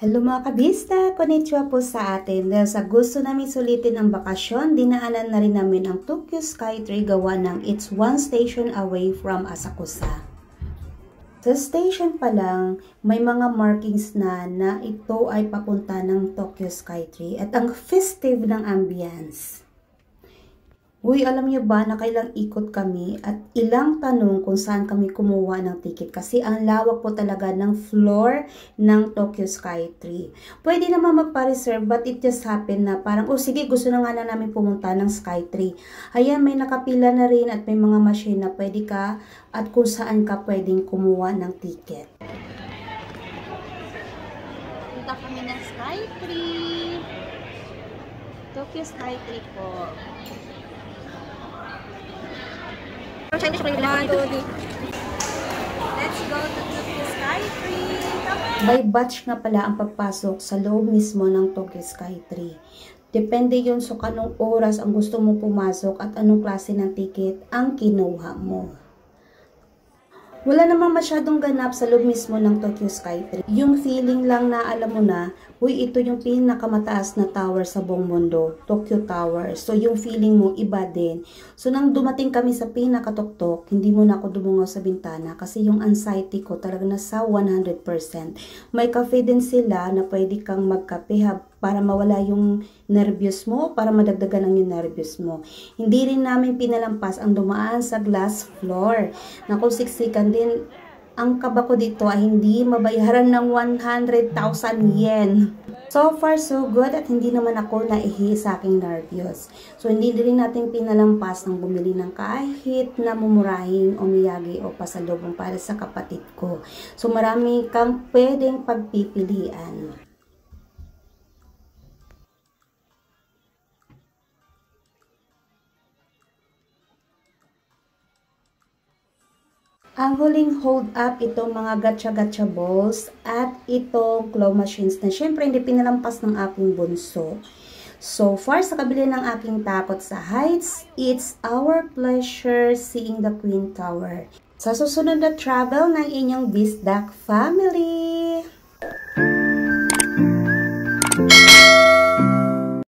Hello mga kabista! Konnichiwa po sa atin. Dahil sa gusto namin sulitin ang bakasyon, dinaanan na rin namin ang Tokyo Skytree gawa ng it's one station away from Asakusa. Sa station pa lang, may mga markings na ito ay papunta ng Tokyo Skytree at ang festive ng ambience. Uy, alam niyo ba na kailang ikot kami at ilang tanong kung saan kami kumuha ng ticket kasi ang lawak po talaga ng floor ng Tokyo Skytree. Pwede naman magpa-reserve but it just happened na parang, oh sige, gusto na nga na namin pumunta ng Skytree. Ayan, may nakapila na rin at may mga machine na pwede ka at kung saan ka pwedeng kumuha ng ticket. Punta kami ng Skytree. Tokyo Skytree po. Let's go to Tokyo Skytree. By batch nga pala ang pagpasok sa loob mismo ng Tokyo Skytree. Depende yun sa kanong oras ang gusto mong pumasok at anong klase ng ticket ang kinuha mo. Wala namang masyadong ganap sa loob mismo ng Tokyo Skytree. Yung feeling lang na alam mo na, uy, ito yung pinakamataas na tower sa buong mundo, Tokyo Tower. So yung feeling mo iba din. So nang dumating kami sa pinakatuktok, hindi mo na ako dumungaw sa bintana kasi yung anxiety ko talaga nasa 100%. May cafe din sila na pwede kang magkape para mawala yung nervyos mo, para madagdagan ang yung nervyos mo. Hindi rin namin pinalampas ang dumaan sa glass floor. Na kung siksikan din, ang kaba ko dito ay hindi mabayaran ng 100,000 yen. So far, so good at hindi naman ako naihi sa aking nervyos. So hindi rin natin pinalampas ng bumili ng kahit na mumurahing o miyagi o pasalubong para sa kapatid ko. So marami kang pwedeng pagpipilian. Ang huling hold up itong mga gacha-gacha balls at itong claw machines na syempre hindi pinalampas ng aking bunso. So far sa kabila ng aking takot sa heights, it's our pleasure seeing the Queen Tower. Sa susunod na travel ng inyong Bisdak family!